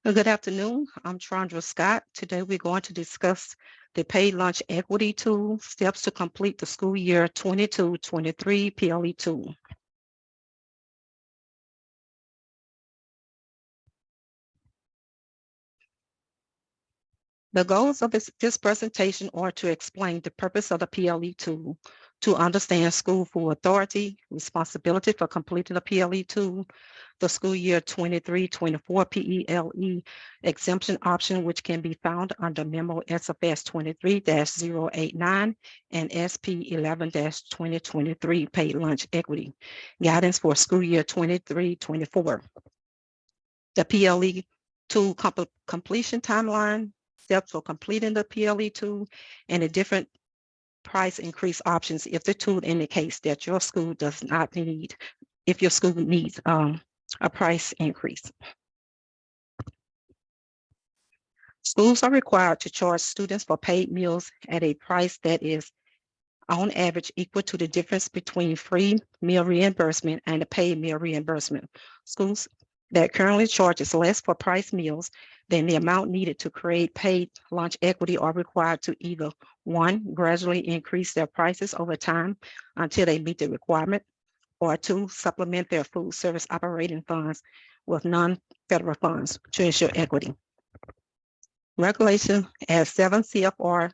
Good afternoon. I'm Trondra Scott. Today we're going to discuss the paid lunch equity tool, steps to complete the school year 22-23 PLE tool. The goals of this presentation are to explain the purpose of the PLE tool, to understand school full authority, responsibility for completing the PLE tool, the school year 23-24 PELE exemption option, which can be found under memo SFS 23-089 and SP 11-2023 paid lunch equity guidance for school year 23-24. The PLE tool completion timeline, steps for completing the PLE tool, and the different price increase options if the tool indicates that your school does not need, if your school needs a price increase. Schools are required to charge students for paid meals at a price that is on average equal to the difference between free meal reimbursement and the paid meal reimbursement. Schools that currently charges less for price meals than the amount needed to create paid lunch equity are required to either, one, gradually increase their prices over time until they meet the requirement, or two, supplement their food service operating funds with non-federal funds to ensure equity. Regulation as 7 CFR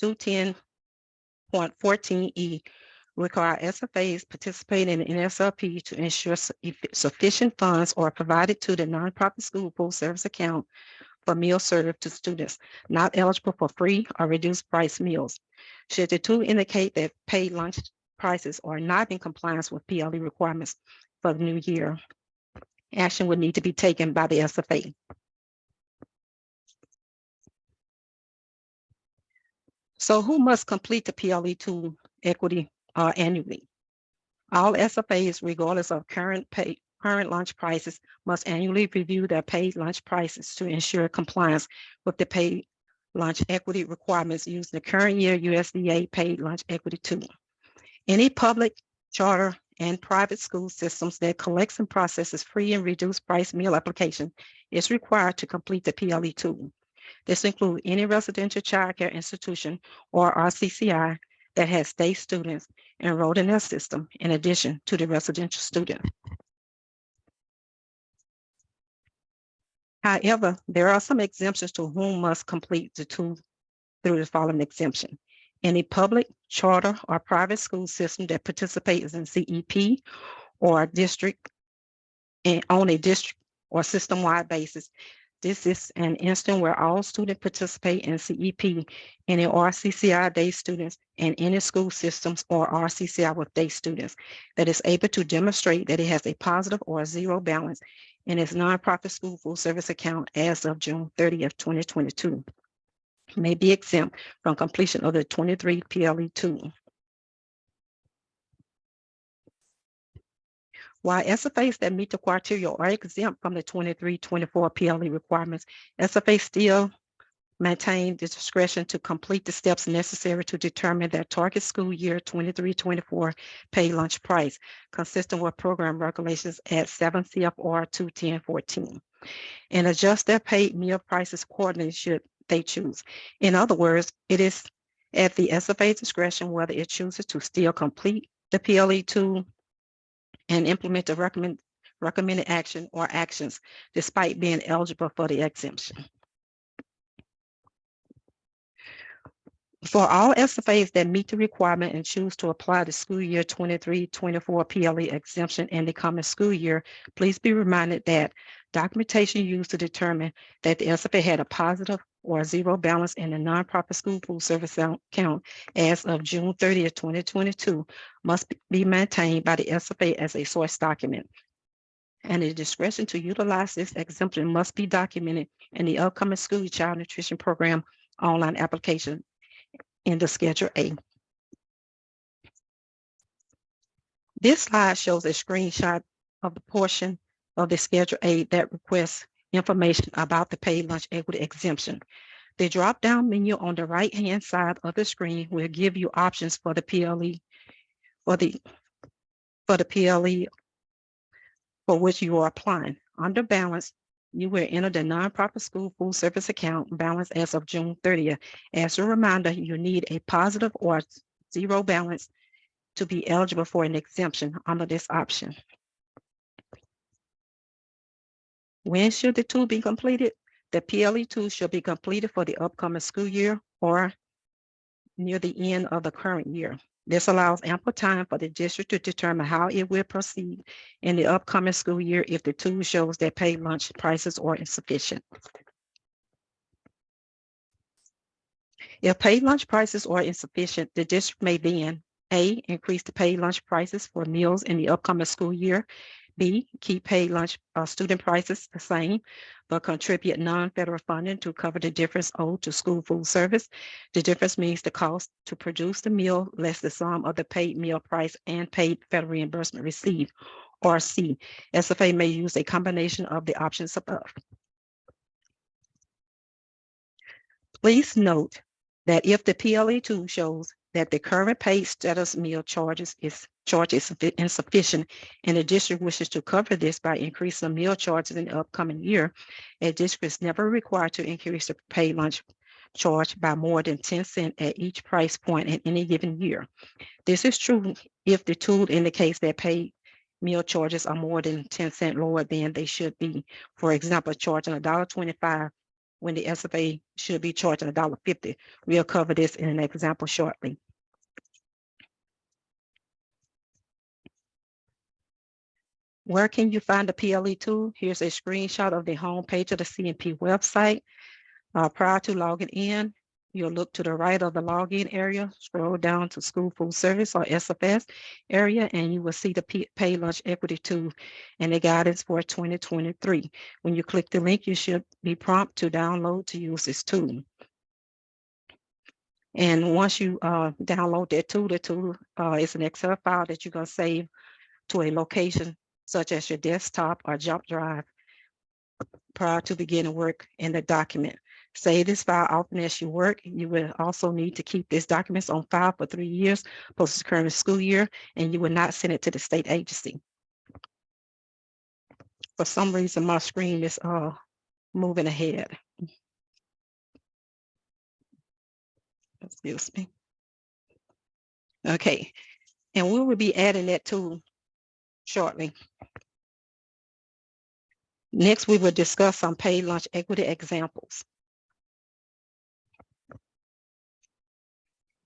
210.14E require SFAs participating in NSRP to ensure sufficient funds are provided to the nonprofit school full service account for meals served to students not eligible for free or reduced price meals. Should the tool indicate that paid lunch prices are not in compliance with PLE requirements for the new year, action would need to be taken by the SFA. So who must complete the PLE tool equity annually? All SFAs, regardless of current lunch prices, must annually review their paid lunch prices to ensure compliance with the paid lunch equity requirements using the current year USDA paid lunch equity tool. Any public, charter, and private school systems that collects and processes free and reduced price meal application is required to complete the PLE tool. This includes any residential child care institution or RCCI that has state students enrolled in their system in addition to the residential student. However, there are some exemptions to whom must complete the tool through the following exemption. Any public, charter, or private school system that participates in CEP or district and on a district or system-wide basis. This is an instance where all students participate in CEP, any RCCI day students, and any school systems or RCCI with day students that is able to demonstrate that it has a positive or a zero balance in its nonprofit school full service account as of June 30th, 2022. May be exempt from completion of the 23 PLE tool. While SFAs that meet the criteria are exempt from the 23-24 PLE requirements, SFAs still maintain the discretion to complete the steps necessary to determine their target school year 23-24 paid lunch price, consistent with program regulations at 7 CFR 210.14, and adjust their paid meal prices accordingly should they choose. In other words, it is at the SFA's discretion whether it chooses to still complete the PLE tool and implement the recommended action or actions despite being eligible for the exemption. For all SFAs that meet the requirement and choose to apply the school year 23-24 PLE exemption in the coming school year, please be reminded that documentation used to determine that the SFA had a positive or zero balance in the nonprofit school food service account as of June 30th, 2022 must be maintained by the SFA as a source document. And the discretion to utilize this exemption must be documented in the upcoming school child nutrition program online application in the Schedule A. This slide shows a screenshot of the portion of the Schedule A that requests information about the paid lunch equity exemption. The drop-down menu on the right-hand side of the screen will give you options for the PLE for which you are applying. Under balance, You will enter the nonprofit school food service account balance as of June 30th. As a reminder, you need a positive or zero balance to be eligible for an exemption under this option. When should the tool be completed? The PLE tool should be completed for the upcoming school year or near the end of the current year. This allows ample time for the district to determine how it will proceed in the upcoming school year if the tool shows that paid lunch prices are insufficient. If paid lunch prices are insufficient, the district may then A, increase the paid lunch prices for meals in the upcoming school year. B, keep paid lunch student prices the same, but contribute non-federal funding to cover the difference owed to school food service. The difference means the cost to produce the meal less the sum of the paid meal price and paid federal reimbursement received. Or C, SFA may use a combination of the options above. Please note that if the PLE tool shows that the current paid status meal charge is insufficient and the district wishes to cover this by increasing meal charges in the upcoming year, a district is never required to increase the paid lunch charge by more than 10 cents at each price point in any given year. This is true if the tool indicates that paid meal charges are more than 10 cents lower than they should be. For example, charging $1.25 when the SFA should be charging $1.50. We'll cover this in an example shortly. Where can you find the PLE tool? Here's a screenshot of the home page of the CNP website. Prior to logging in, you'll look to the right of the login area, scroll down to School Food Service or SFS area, and you will see the Pay Lunch Equity tool and the guidance for 2023. When you click the link, you should be prompted to download to use this tool. And once you download that tool, the tool is an Excel file that you're going to save to a location such as your desktop or jump drive prior to beginning work in the document. Save this file often as you work. You will also need to keep these documents on file for 3 years post the current school year, and you will not send it to the state agency. For some reason, my screen is moving ahead. Excuse me. Okay, and we will be adding that tool shortly. Next, we will discuss some paid lunch equity examples.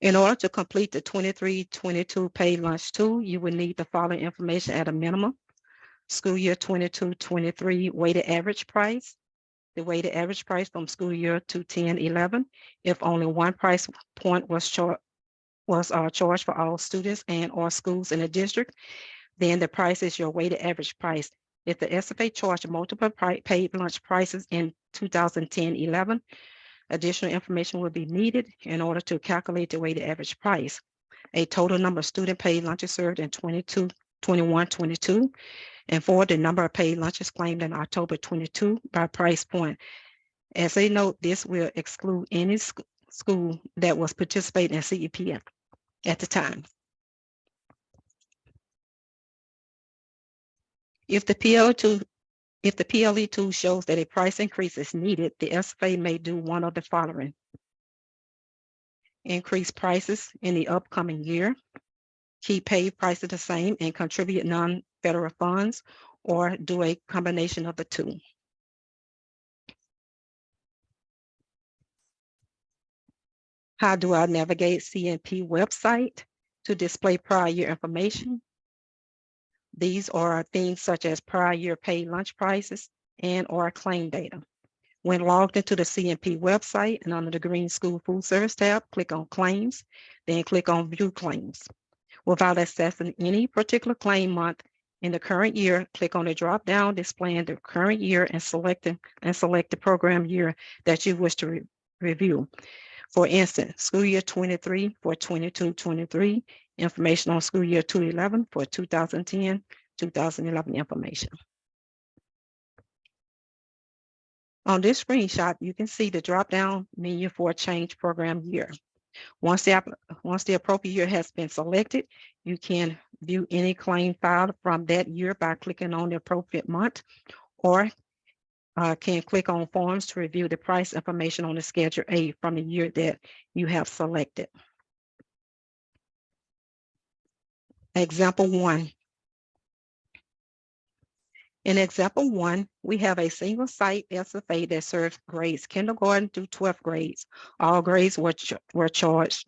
In order to complete the 23-22 paid lunch tool, you will need the following information at a minimum. School year 22-23 weighted average price, the weighted average price from school year 2010-11. If only one price point was charged for all students and or schools in the district, then the price is your weighted average price. If the SFA charged multiple paid lunch prices in 2010-11, additional information will be needed in order to calculate the weighted average price. A total number of student paid lunches served in 21-22, and for the number of paid lunches claimed in October 22 by price point. As a note, this will exclude any school that was participating in CEP at the time. If the PLE tool shows that a price increase is needed, the SFA may do one of the following: increase prices in the upcoming year, keep paid prices the same and contribute non-federal funds, or do a combination of the two. How do I navigate CNP website to display prior year information? These are things such as prior year paid lunch prices and or claim data. When logged into the CNP website and under the green School Food Service tab, click on Claims, then click on View Claims. Without accessing any particular claim month in the current year, click on the drop-down displaying the current year and select the program year that you wish to review. For instance, school year 23 for 22-23, information on school year 2011 for 2010-2011 information. On this screenshot, you can see the drop-down menu for change program year. Once the appropriate year has been selected, you can view any claim filed from that year by clicking on the appropriate month or can click on forms to review the price information on the Schedule A from the year that you have selected. Example 1. In example 1, we have a single site SFA that serves grades kindergarten through 12th grades. All grades were charged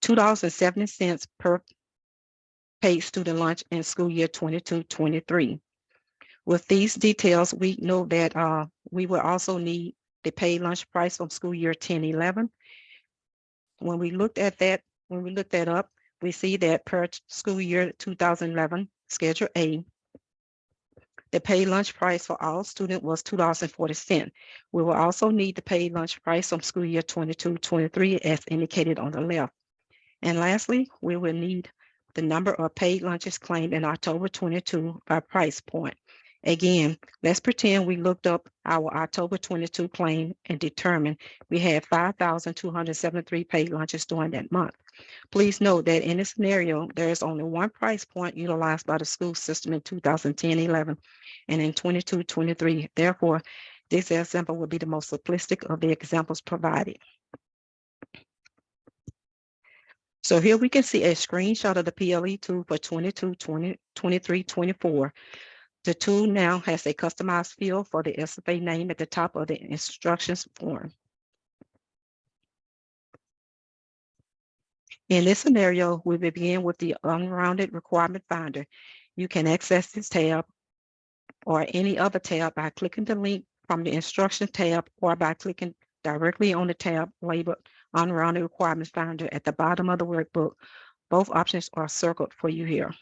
$2.70 per paid student lunch in school year 22-23. With these details, we know that we will also need the paid lunch price from school year 10-11. When we looked that up, we see that per school year 2011 Schedule A, the paid lunch price for all students was $2.40. We will also need the paid lunch price from school year 22-23 as indicated on the left. And lastly, we will need the number of paid lunches claimed in October 22 by price point. Again, let's pretend we looked up our October 22 claim and determined we had 5,273 paid lunches during that month. Please note that in this scenario, there is only one price point utilized by the school system in 2010-11 and in 22-23. Therefore, this example will be the most simplistic of the examples provided. So here we can see a screenshot of the PLE tool for 22-23-24. The tool now has a customized field for the SFA name at the top of the instructions form. In this scenario, we will begin with the unrounded requirement finder. You can access this tab or any other tab by clicking the link from the instruction tab or by clicking directly on the tab labeled unrounded requirements finder at the bottom of the workbook. Both options are circled for you here.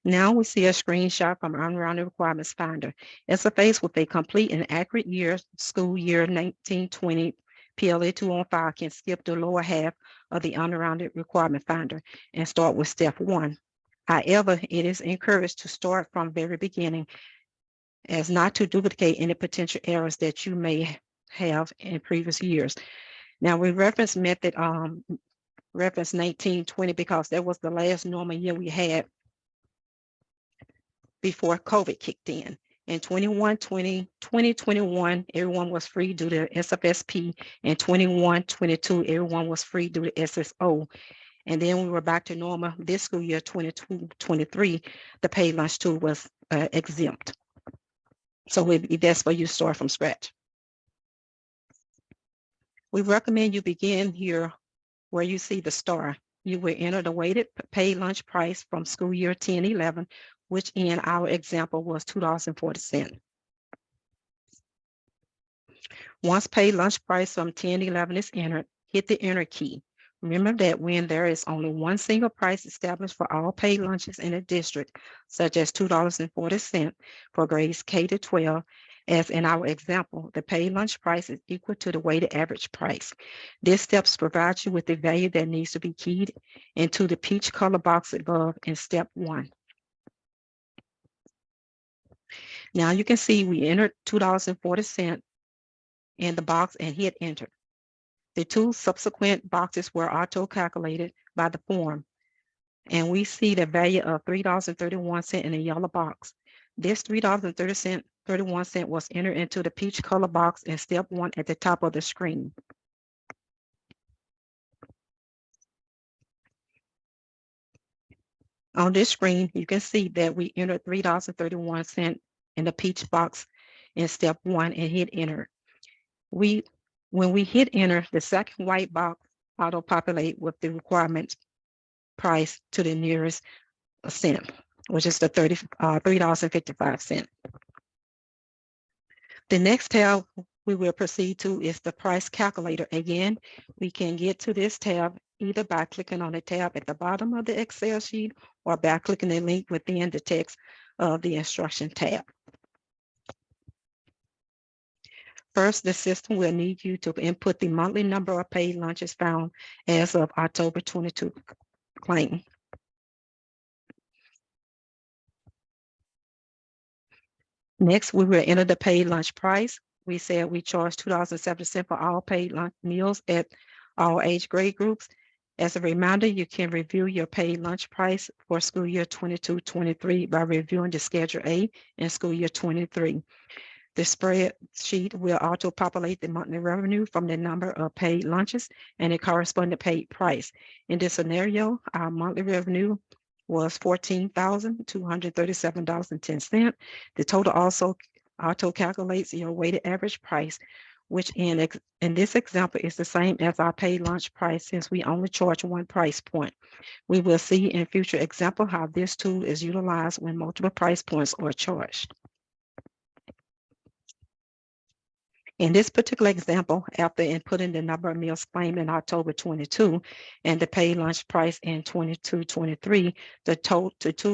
Now we see a screenshot from Unrounded Requirements Finder. SFAs with a complete and accurate school year 1920 PLA 2 on file can skip the lower half of the Unrounded Requirement Finder and start with step 1. However, it is encouraged to start from very beginning as not to duplicate any potential errors that you may have in previous years. Now we reference 1920 because that was the last normal year we had before COVID kicked in. In 2021, everyone was free due to SFSP. In 21-22, everyone was free due to SSO. And then we were back to normal this school year, 22-23, the paid lunch tool was exempt. So that's where you start from scratch. We recommend you begin here where you see the star. You will enter the weighted paid lunch price from school year 10-11, which in our example was $2.40. Once paid lunch price from 10-11 is entered, hit the enter key. Remember that when there is only one single price established for all paid lunches in a district, such as $2.40 for grades K-12, as in our example, the paid lunch price is equal to the weighted average price. This step provides you with the value that needs to be keyed into the peach color box above in step 1. Now you can see we entered $2.40 in the box and hit enter. The 2 subsequent boxes were auto-calculated by the form, and we see the value of $3.31 in the yellow box. This $3.31 was entered into the peach color box in step 1 at the top of the screen. On this screen, you can see that we entered $3.31 in the peach box in step 1 and hit enter. When we hit enter, the second white box auto-populate with the requirement price to the nearest cent, which is the $3.55. The next tab we will proceed to is the price calculator. Again, we can get to this tab either by clicking on the tab at the bottom of the Excel sheet or by clicking the link within the text of the instruction tab. First, the system will need you to input the monthly number of paid lunches found as of October 22 claim. Next, we will enter the paid lunch price. We said we charge $2.70 for all paid lunch meals at all age grade groups. As a reminder, you can review your paid lunch price for school year 22-23 by reviewing the Schedule A in school year 23. The spreadsheet will auto-populate the monthly revenue from the number of paid lunches and the corresponding paid price. In this scenario, our monthly revenue was $14,237.10. The total also auto-calculates your weighted average price, which in this example is the same as our paid lunch price since we only charge one price point. We will see in future example how this tool is utilized when multiple price points are charged. In this particular example, after inputting the number of meals claimed in October 22 and the paid lunch price in 22-23, the tool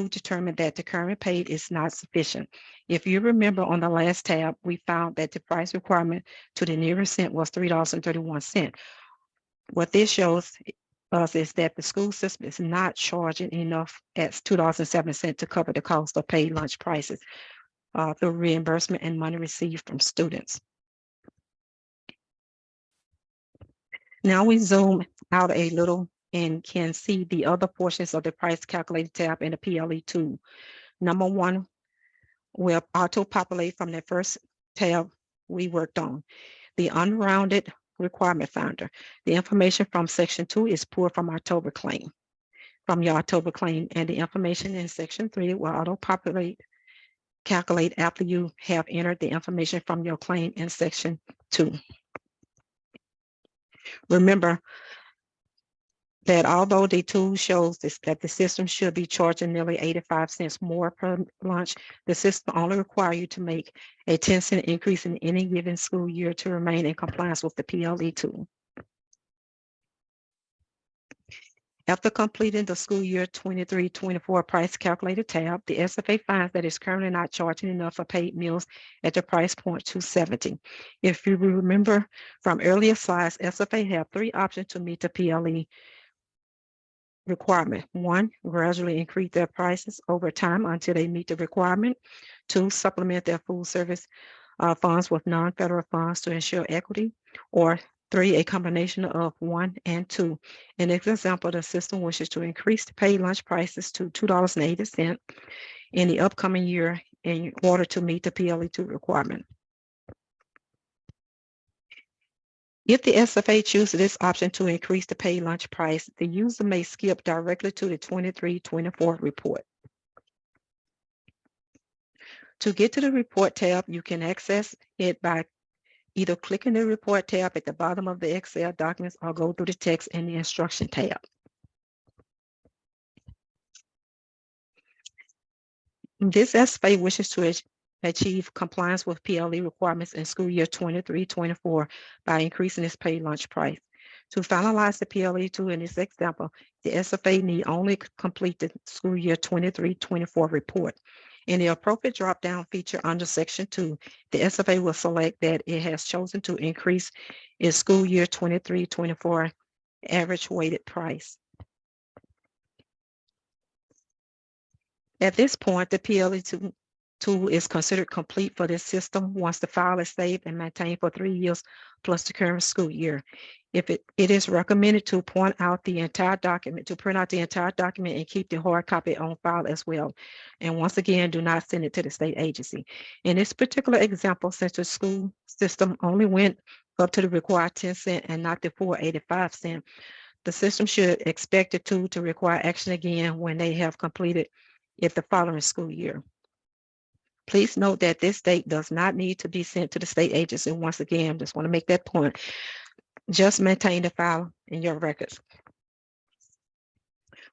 determined that the current paid is not sufficient. If you remember on the last tab, we found that the price requirement to the nearest cent was $3.31. What this shows us is that the school system is not charging enough at $2.07 to cover the cost of paid lunch prices through reimbursement and money received from students. Now we zoom out a little and can see the other portions of the price calculator tab in the PLE tool. Number one will auto-populate from the first tab we worked on, the unrounded requirement finder. The information from section 2 is pulled from your October claim, and the information in section 3 will auto-populate, calculate after you have entered the information from your claim in section 2. Remember that although the tool shows that the system should be charging nearly 85 cents more per lunch, the system only requires you to make a 10-cent increase in any given school year to remain in compliance with the PLE tool. After completing the school year 23-24 price calculator tab, the SFA finds that it's currently not charging enough for paid meals at the price point $2.70. If you remember from earlier slides, SFA have 3 options to meet the PLE requirement. 1, gradually increase their prices over time until they meet the requirement. 2, supplement their food service funds with non-federal funds to ensure equity. Or 3, a combination of 1 and 2. In this example, the system wishes to increase the paid lunch prices to $2.80 in the upcoming year in order to meet the PLE2 requirement. If the SFA chooses this option to increase the paid lunch price, the user may skip directly to the 23-24 report. To get to the report tab, you can access it by either clicking the report tab at the bottom of the Excel documents or go through the text in the instruction tab. This SFA wishes to achieve compliance with PLE requirements in school year 23-24 by increasing its paid lunch price. To finalize the PLE2 in this example, the SFA need only complete the school year 23-24 report. In the appropriate drop-down feature under section 2, the SFA will select that it has chosen to increase its school year 23-24 average weighted price. At this point, the PLE2 tool is considered complete for this system once the file is saved and maintained for 3 years plus the current school year. If it is recommended to print out the entire document and keep the hard copy on file as well. And once again, do not send it to the state agency. In this particular example, since the school system only went up to the required 10 cent and not the full 85 cent, the system should expect the tool to require action again when they have completed the following school year. Please note that this date does not need to be sent to the state agency. Once again, just want to make that point. Just maintain the file in your records.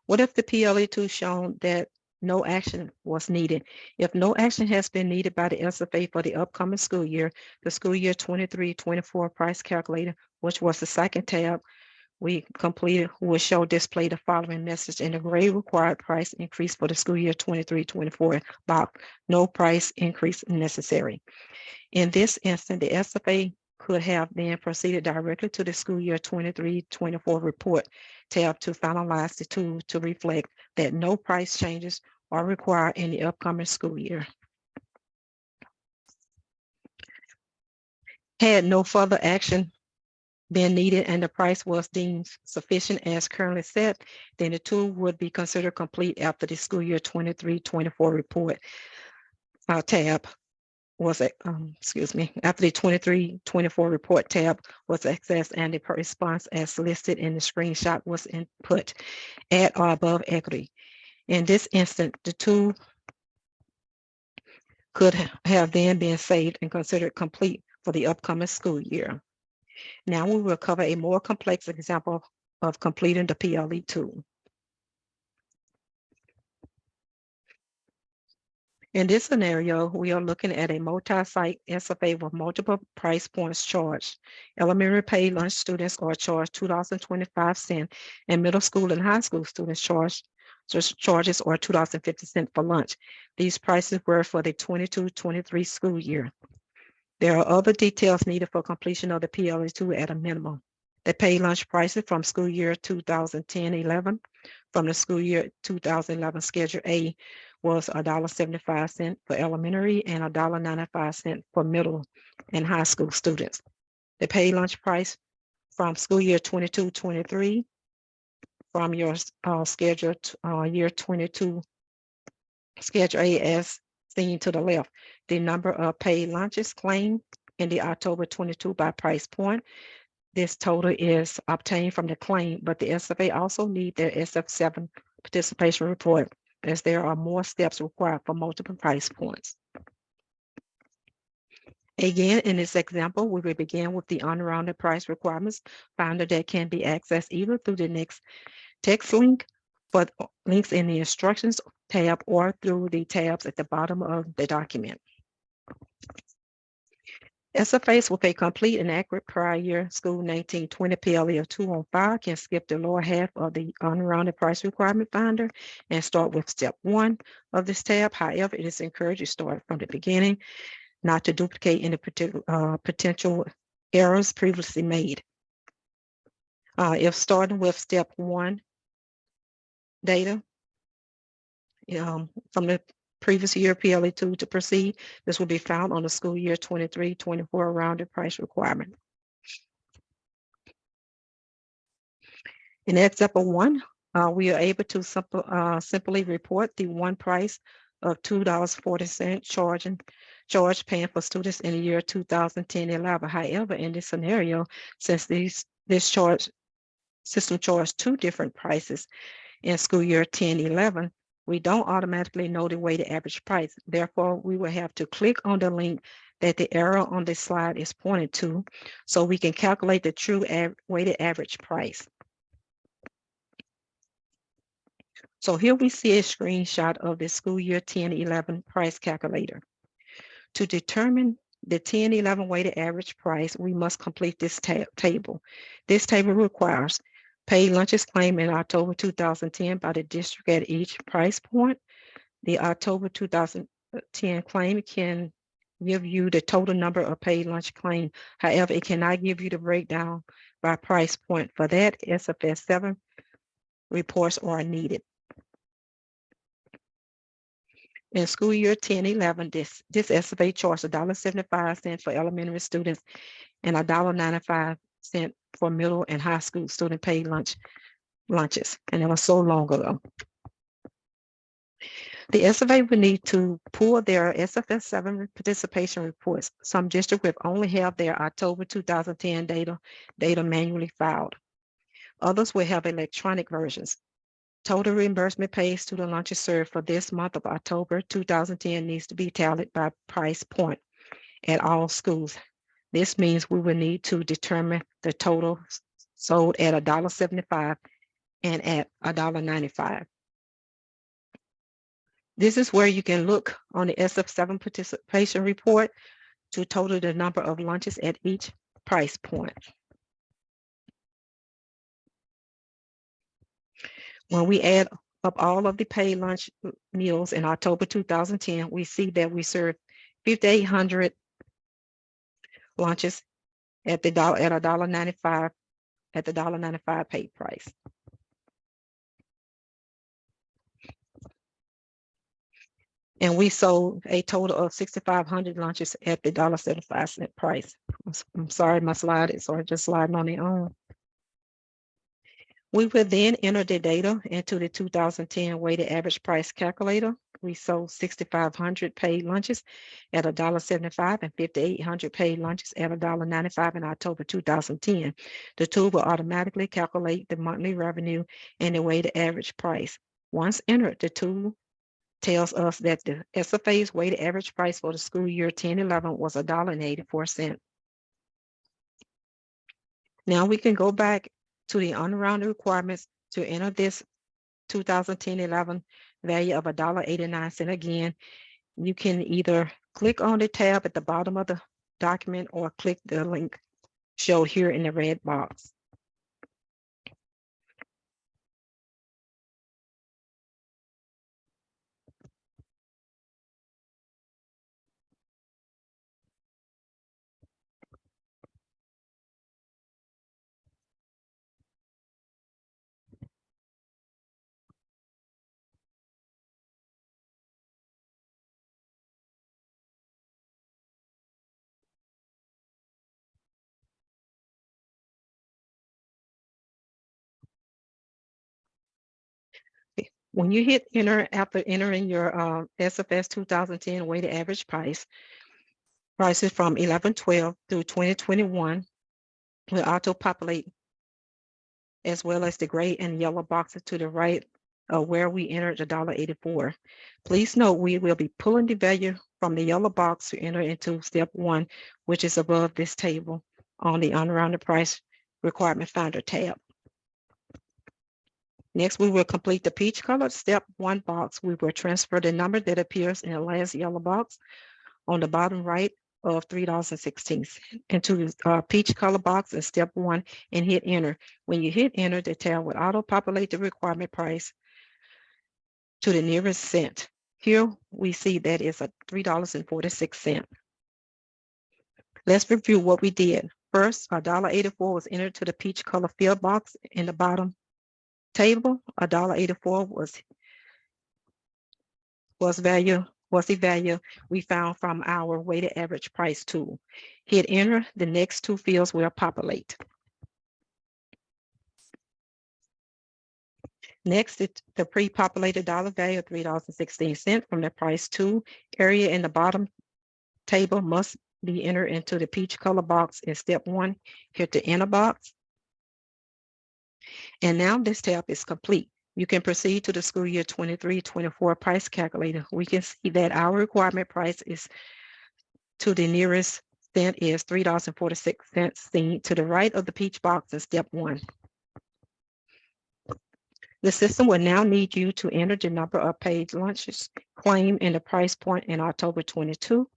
What if the PLE2 shown that no action was needed? If no action has been needed by the SFA for the upcoming school year, the school year 23-24 price calculator, which was the second tab we completed, will display the following message in the gray: required price increase for the school year 23-24 box. No price increase necessary. In this instance, the SFA could have then proceeded directly to the school year 23-24 report tab to finalize the tool to reflect that no price changes are required in the upcoming school year. Had no further action been needed and the price was deemed sufficient as currently set, then the tool would be considered complete after the school year 23-24 report tab was, after the 23-24 report tab was accessed and the response as listed in the screenshot was input at or above equity. In this instant, the tool could have then been saved and considered complete for the upcoming school year. Now we will cover a more complex example of completing the PLE tool. In this scenario, we are looking at a multi-site SFA with multiple price points charged. Elementary paid lunch students are charged $2.25, and middle school and high school students charges are $2.50 for lunch. These prices were for the 22-23 school year. There are other details needed for completion of the PLE2 at a minimum. The paid lunch prices from school year 2010-11 from the school year 2011 Schedule A was $1.75 for elementary and $1.95 for middle and high school students. The paid lunch price from school year 22-23 from your schedule year 22 Schedule A as seen to the left. The number of paid lunches claimed in the October 22 by price point. This total is obtained from the claim, but the SFA also need their SF7 participation report as there are more steps required for multiple price points. Again, in this example, we will begin with the unrounded price requirements finder that can be accessed either through the next text link for links in the instructions tab or through the tabs at the bottom of the document. SFAs with a complete and accurate prior year school 1920 PLE of 215 can skip the lower half of the unrounded price requirement finder and start with step 1 of this tab. However, it is encouraged to start from the beginning, not to duplicate any particular potential errors previously made. If starting with step 1 data from the previous year PLE2 to proceed, this will be found on the school year 23-24 rounded price requirement. In example 1, we are able to simply report the one price of $2.40 charge paying for students in the year 2010-11. However, in this scenario, since this charge system charged two different prices in school year 10-11, we don't automatically know the weighted average price. Therefore, we will have to click on the link that the arrow on this slide is pointed to so we can calculate the true weighted average price. So here we see a screenshot of the school year 10-11 price calculator. To determine the 10-11 weighted average price, we must complete this table. This table requires paid lunches claimed in October 2010 by the district at each price point. The October 2010 claim can give you the total number of paid lunch claimed. However, it cannot give you the breakdown by price point. For that, SFS 7 reports are needed. In school year 10-11, this SFA charged $1.75 for elementary students and $1.95 for middle and high school student paid lunches, and it was so long ago. The SFA would need to pull their SFS 7 participation reports. Some districts will only have their October 2010 data manually filed. Others will have electronic versions. Total reimbursement paid student lunches served for this month of October 2010 needs to be tallied by price point at all schools. This means we will need to determine the total sold at $1.75 and at $1.95. This is where you can look on the SF7 participation report to total the number of lunches at each price point. When we add up all of the paid lunch meals in October 2010, we see that we served 5,800 lunches at $1.95 at the $1.95 paid price. And we sold a total of 6,500 lunches at the $1.75 price. I'm sorry, my slide is just sliding on their own. We will then enter the data into the 2010 weighted average price calculator. We sold 6,500 paid lunches at $1.75 and 5,800 paid lunches at $1.95 in October 2010. The tool will automatically calculate the monthly revenue and the weighted average price. Once entered, the tool tells us that the SFA's weighted average price for the school year 10-11 was $1.84. Now we can go back to the unrounded requirements to enter this 2010-11 value of $1.89. Again, you can either click on the tab at the bottom of the document or click the link shown here in the red box. When you hit enter after entering your SFS 2010 weighted average prices from 11/12 through 2021 will auto-populate, as well as the gray and yellow boxes to the right of where we entered the $1.84. Please note we will be pulling the value from the yellow box to enter into step 1, which is above this table on the unrounded price requirement finder tab. Next, we will complete the peach colored step 1 box. We will transfer the number that appears in the last yellow box on the bottom right of $3.16 into the peach color box in step 1 and hit enter. When you hit enter, the tab will auto-populate the requirement price to the nearest cent. Here we see that it's $3.46. Let's review what we did. First, $1.84 was entered to the peach color field box in the bottom table. $1.84 was the value we found from our weighted average price tool. Hit enter, the next 2 fields will populate. Next, the pre-populated dollar value of $3.16 from the price tool area in the bottom table must be entered into the peach color box in step 1. Hit the enter box. And now this tab is complete. You can proceed to the school year 23-24 price calculator. We can see that our requirement price is to the nearest cent is $3.46, seen to the right of the peach box in step 1. The system will now need you to enter the number of paid lunches claimed in the price point in October 22.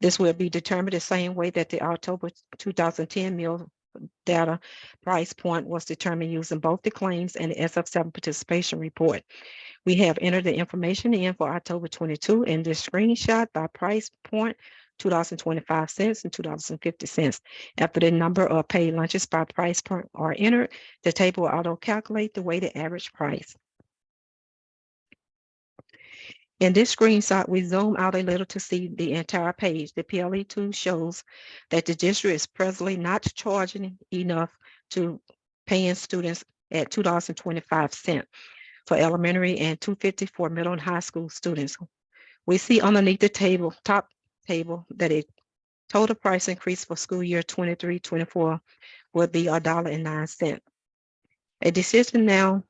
This will be determined the same way that the October 2010 meal data price point was determined using both the claims and the SF7 participation report. We have entered the information in for October 22 in this screenshot by price point, $2.25 and $2.50. After the number of paid lunches by price point are entered, the table will auto-calculate the weighted average price. In this screenshot, we zoom out a little to see the entire page. The PLE tool shows that the district is presently not charging enough to paying students at $2.25 for elementary and $2.50 for middle and high school students. We see underneath the top table, that a total price increase for school year 23-24 will be $1.09. A decision now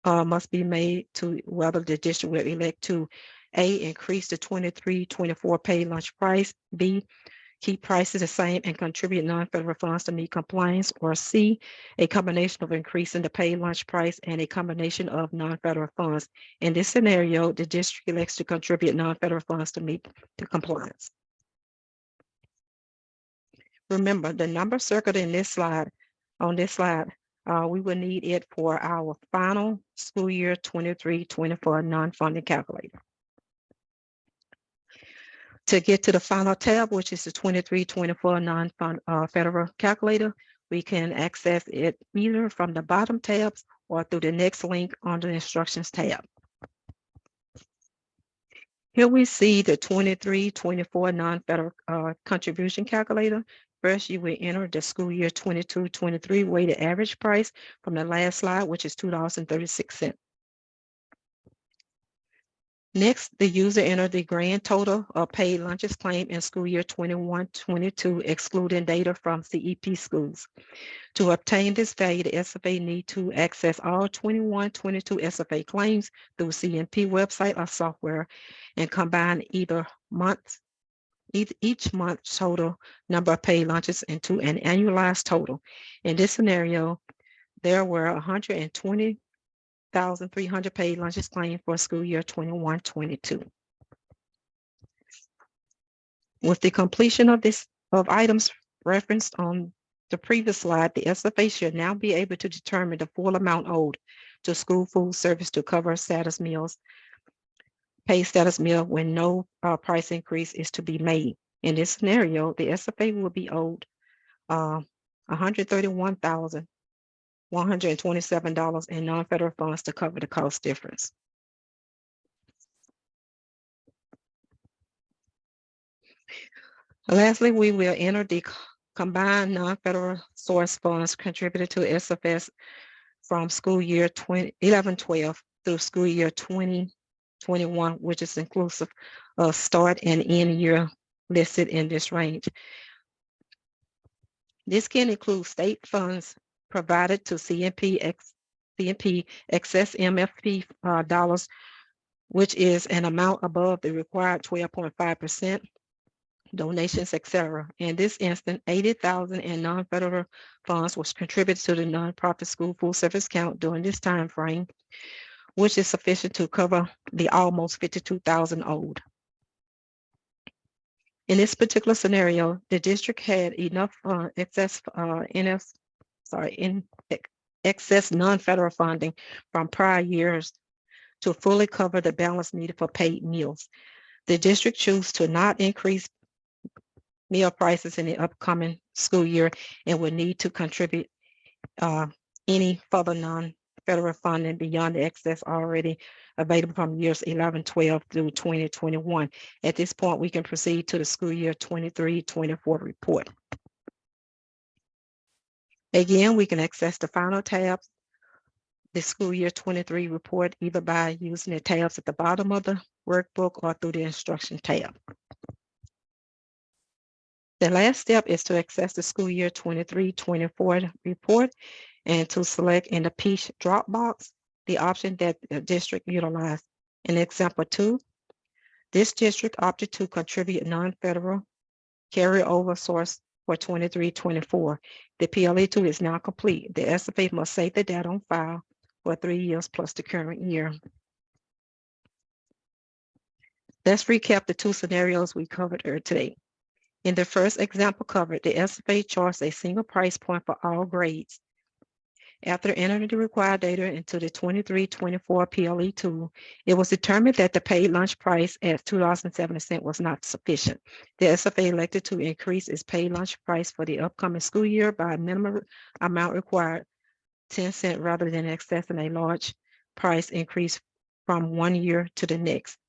must be made to whether the district will elect to A, increase the 23-24 paid lunch price, B, keep prices the same and contribute non-federal funds to meet compliance, or C, a combination of increasing the paid lunch price and a combination of non-federal funds. In this scenario, the district elects to contribute non-federal funds to meet the compliance. Remember, the number circled in this slide, we will need it for our final school year 23-24 non-funding calculator. To get to the final tab, which is the 23-24 non-fund federal calculator, we can access it either from the bottom tabs or through the next link on the instructions tab. Here we see the 23-24 non-federal contribution calculator. First, you will enter the school year 22-23 weighted average price from the last slide, which is $2.36. Next, the user entered the grand total of paid lunches claimed in school year 21-22, excluding data from CEP schools. To obtain this value, the SFA need to access all 21-22 SFA claims through CNP website or software and combine each month total number of paid lunches into an annualized total. In this scenario, there were 120,300 paid lunches claimed for school year 21-22. With the completion of items referenced on the previous slide, the SFA should now be able to determine the full amount owed to school food service to cover status meals, pay status meal when no price increase is to be made. In this scenario, the SFA will be owed $131,127 in non-federal funds to cover the cost difference. Lastly, we will enter the combined non-federal source funds contributed to SFS from school year 2011-12 through school year 2021, which is inclusive of start and end year listed in this range. This can include state funds provided to CNP excess MFP dollars, which is an amount above the required 12.5%. Donations, etc. In this instance, 80,000 in non-federal funds was contributed to the nonprofit school food service count during this time frame, which is sufficient to cover the almost 52,000 owed. In this particular scenario, the district had enough excess non-federal funding from prior years to fully cover the balance needed for paid meals. The district chose to not increase meal prices in the upcoming school year and would need to contribute any further non-federal funding beyond the excess already available from years 11-12 through 2021. At this point, we can proceed to the school year 23-24 report. Again, we can access the final tabs, the school year 23 report, either by using the tabs at the bottom of the workbook or through the instruction tab. The last step is to access the school year 23-24 report and to select in the Peach drop box the option that the district utilized. In example 2, this district opted to contribute non-federal carryover source for 23-24. The PLE2 is now complete. The SFA must save the data on file for 3 years plus the current year. Let's recap the 2 scenarios we covered earlier today. In the first example covered, the SFA charged a single price point for all grades. After entering the required data into the 23-24 PLE2, it was determined that the paid lunch price at $2.70 was not sufficient. The SFA elected to increase its paid lunch price for the upcoming school year by a minimum amount required, 10 cents, rather than accessing a large price increase from one year to the next.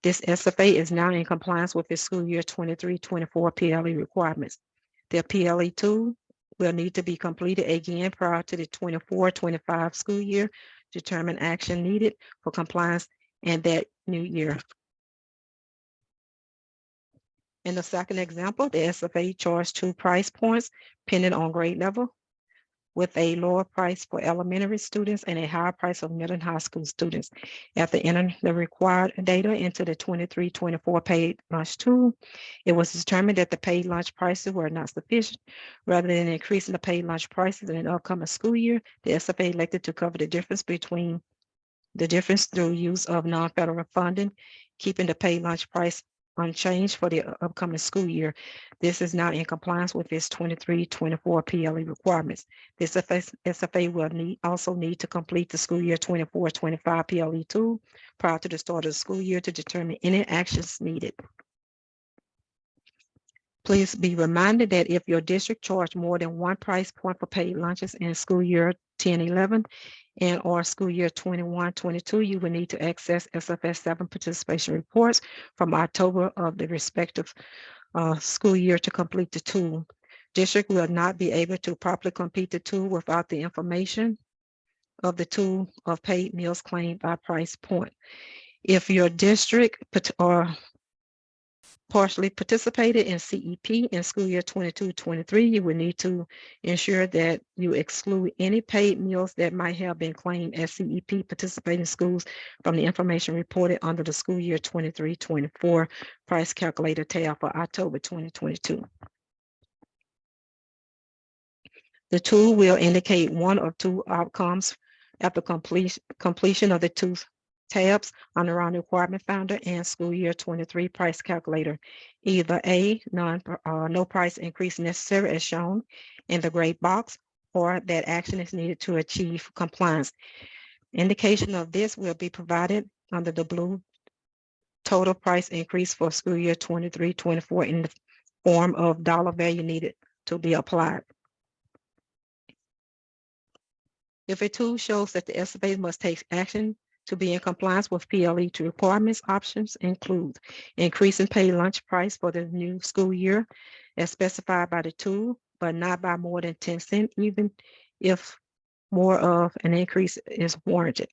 This SFA is now in compliance with the school year 23-24 PLE requirements. The PLE2 will need to be completed again prior to the 24-25 school year, determine action needed for compliance in that new year. In the second example, the SFA charged 2 price points depending on grade level, with a lower price for elementary students and a higher price for middle and high school students. After entering the required data into the 23-24 paid lunch tool, it was determined that the paid lunch prices were not sufficient. Rather than increasing the paid lunch prices in the upcoming school year, the SFA elected to cover the difference through use of non-federal funding, keeping the paid lunch price unchanged for the upcoming school year. This is now in compliance with its 23-24 PLE requirements. This SFA will also need to complete the school year 24-25 PLE2 prior to the start of the school year to determine any actions needed. Please be reminded that if your district charged more than 1 price point for paid lunches in school year 10-11, and or school year 21-22, you will need to access SFS 7 participation reports from October of the respective school year to complete the tool. District will not be able to properly complete the tool without the information of the tool of paid meals claimed by price point. If your district or partially participated in CEP in school year 22-23, you will need to ensure that you exclude any paid meals that might have been claimed as CEP participating schools from the information reported under the school year 23-24 price calculator tab for October 2022. The tool will indicate one or two outcomes after completion of the two tabs on the round requirement finder and school year 23 price calculator. Either A, no price increase necessary as shown in the gray box, or that action is needed to achieve compliance. Indication of this will be provided under the blue total price increase for school year 23-24 in the form of dollar value needed to be applied. If a tool shows that the SFA must take action to be in compliance with PLE2 requirements, options include increasing paid lunch price for the new school year as specified by the tool, but not by more than 10 cents, even if more of an increase is warranted.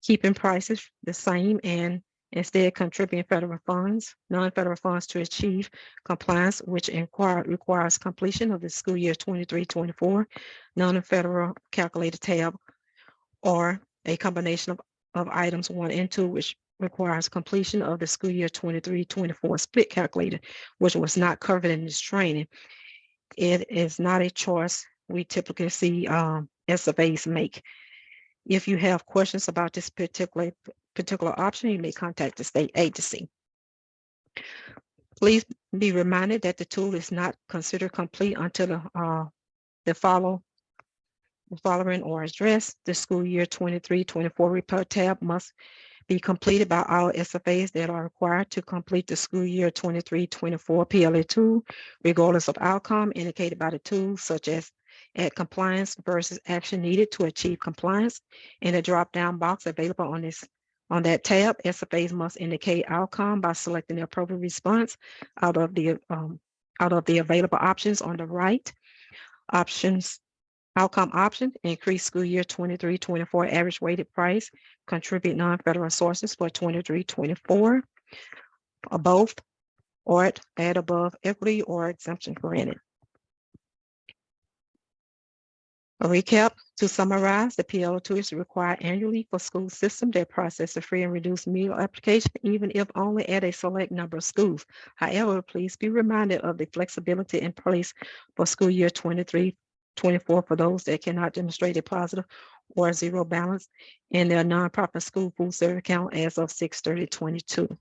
Keeping prices the same and instead contributing federal funds, non-federal funds to achieve compliance, which requires completion of the school year 23-24 non-federal calculated tab, or a combination of items 1 and 2, which requires completion of the school year 23-24 split calculator, which was not covered in this training. It is not a choice we typically see SFAs make. If you have questions about this particular option, you may contact the state agency. Please be reminded that the tool is not considered complete until the following are addressed. The school year 23-24 report tab must be completed by all SFAs that are required to complete the school year 23-24 PLE2, regardless of outcome indicated by the tool, such as at compliance versus action needed to achieve compliance. In the drop-down box available on that tab, SFAs must indicate outcome by selecting the appropriate response out of the available options on the right. Outcome option, increase school year 23-24 average weighted price, contribute non-federal sources for 23-24, both, or add above equity or exemption granted. A recap: to summarize, the PL2 is required annually for school system that process the free and reduced meal application, even if only at a select number of schools. However, please be reminded of the flexibility in place for school year 23-24 for those that cannot demonstrate a positive or zero balance in their nonprofit school food service account as of 6/30/22.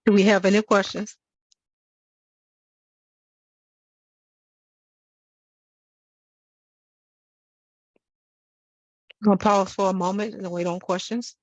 Do we have any questions? I'm gonna pause for a moment and wait on questions.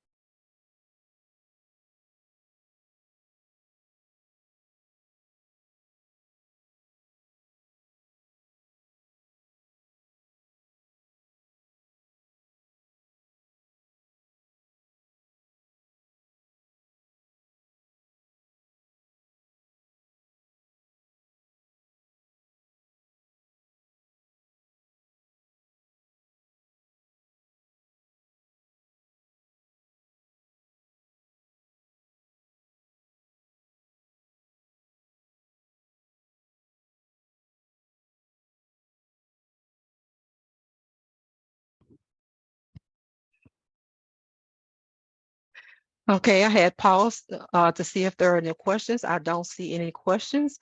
Okay, I had paused to see if there are any questions. I don't see any questions.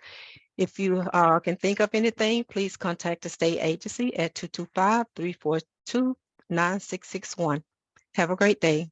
If you can think of anything, please contact the state agency at 225-342-9661. Have a great day.